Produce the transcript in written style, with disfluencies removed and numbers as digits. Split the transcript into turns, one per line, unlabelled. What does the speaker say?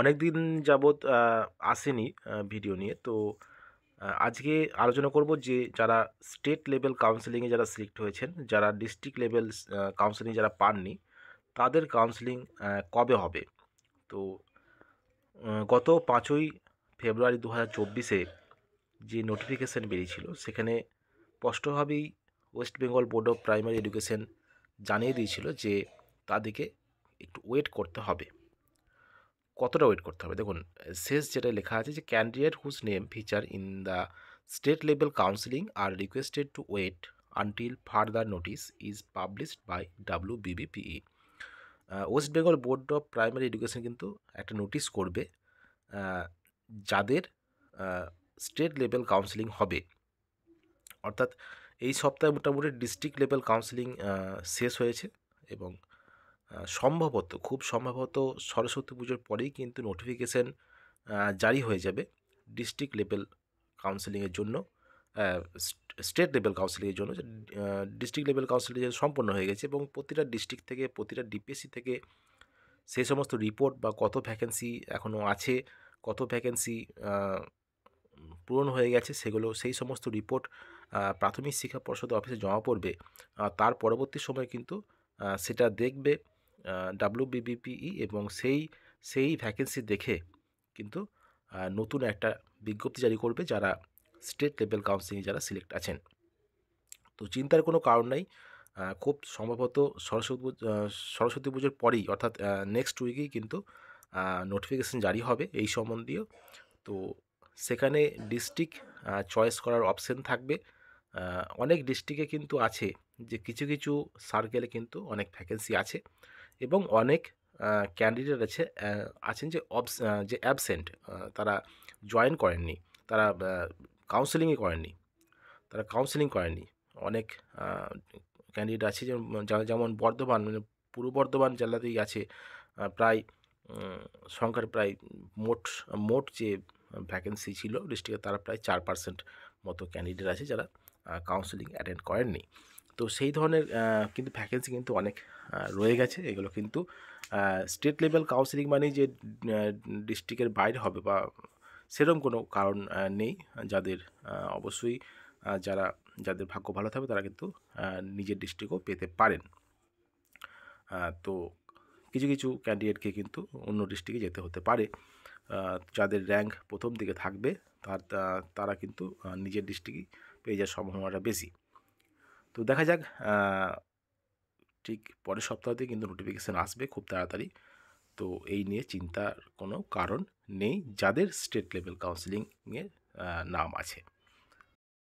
অনেক দিন যাবৎ আসেনি ভিডিও নিয়ে। তো আজকে আলোচনা করব যে যারা স্টেট লেভেল কাউন্সেলিংয়ে যারা সিলেক্ট হয়েছেন, যারা ডিস্ট্রিক্ট লেভেল কাউন্সেলিং যারা পাননি, তাদের কাউন্সেলিং কবে হবে? তো গত ৫ই ফেব্রুয়ারি ২০২৪-এ যে নোটিফিকেশন বেরিয়েছিল, সেখানে স্পষ্টভাবেই West Bengal board of primary education জানিয়ে দিয়েছিল যে তাদেরকে একটু ওয়েট করতে হবে। কতটা ওয়েট করতে হবে? দেখুন, শেষ যেটা লেখা আছে যে candidate whose name feature in the state level counselling are requested to wait until further notice is published by WBBPE। West Bengal board of primary education কিন্তু একটা নোটিশ করবে আহ, যাদের স্টেট লেভেল কাউন্সেলিং হবে। অর্থাৎ এই সপ্তাহে মোটামুটি ডিস্ট্রিক্ট লেভেল কাউন্সেলিং শেষ হয়েছে এবং সম্ভবত, খুব সম্ভবত সরস্বতী পুজোর পরেই কিন্তু নোটিফিকেশন জারি হয়ে যাবে ডিস্ট্রিক্ট লেভেল কাউন্সেলিংয়ের জন্য, স্টেট লেভেল কাউন্সেলিংয়ের জন্য। ডিস্ট্রিক্ট লেভেল কাউন্সেলিং সম্পন্ন হয়ে গেছে এবং প্রতিটা ডিস্ট্রিক্ট থেকে, প্রতিটা ডিপিএসসি থেকে সেই সমস্ত রিপোর্ট বা কত ভ্যাকেন্সি এখনও আছে, কত ভ্যাকেন্সি পূরণ হয়ে গেছে, সেগুলো সেই সমস্ত রিপোর্ট প্রাথমিক শিক্ষা পর্ষদ অফিসে জমা পড়বে। তার পরবর্তী সময় কিন্তু সেটা দেখবে WBBPE এবং সেই ভ্যাকেন্সি দেখে কিন্তু নতুন একটা বিজ্ঞপ্তি জারি করবে যারা স্টেট লেভেল কাউন্সিলিংয়ে যারা সিলেক্ট আছেন। তো চিন্তার কোনো কারণ নাই। খুব সম্ভবত সরস্বতী পুজোর পরেই, অর্থাৎ নেক্সট উইকেই কিন্তু নোটিফিকেশন জারি হবে এই সম্বন্ধীয়। তো সেখানে ডিস্ট্রিক্ট চয়েস করার অপশন থাকবে। অনেক ডিস্ট্রিক্টে কিন্তু আছে যে কিছু কিছু সার্কেলে কিন্তু অনেক ভ্যাকেন্সি আছে এবং অনেক ক্যান্ডিডেট আছেন যে অ্যাবসেন্ট, তারা জয়েন করেননি, তারা কাউন্সেলিং করেননি। অনেক ক্যান্ডিডেট আছে যেমন বর্ধমান, মানে পূর্ব বর্ধমান জেলাতেই আছে প্রায় সংখ্যার প্রায় মোট মোট যে ভ্যাকেন্সি ছিল ডিস্ট্রিক্টে, তারা প্রায় 4% মতো ক্যান্ডিডেট আছে যারা কাউন্সেলিং অ্যাটেন্ড করেননি। তো সেই ধরনের কিন্তু ভ্যাকেন্সি কিন্তু অনেক রয়ে গেছে। এগুলো কিন্তু স্টেট লেভেল কাউন্সেলিং মানেই যে ডিস্ট্রিক্টের বাইরে হবে বা সেরকম কোনো কারণ নেই। যাদের অবশ্যই যাদের ভাগ্য ভালো থাকবে তারা কিন্তু নিজের ডিস্ট্রিক্টও পেতে পারেন। তো কিছু কিছু ক্যান্ডিডেটকে কিন্তু অন্য ডিস্ট্রিক্টে যেতে হতে পারে। যাদের র্যাঙ্ক প্রথম দিকে থাকবে তারা কিন্তু নিজের ডিস্ট্রিক্টই পেয়ে যাওয়ার সম্ভাবনাটা বেশি। তো দেখা যাক, ঠিক পরের সপ্তাহতে কিন্তু নোটিফিকেশান আসবে খুব তাড়াতাড়ি। তো এই নিয়ে চিন্তার কোনো কারণ নেই যাদের স্টেট লেভেল কাউন্সেলিংয়ের নাম আছে।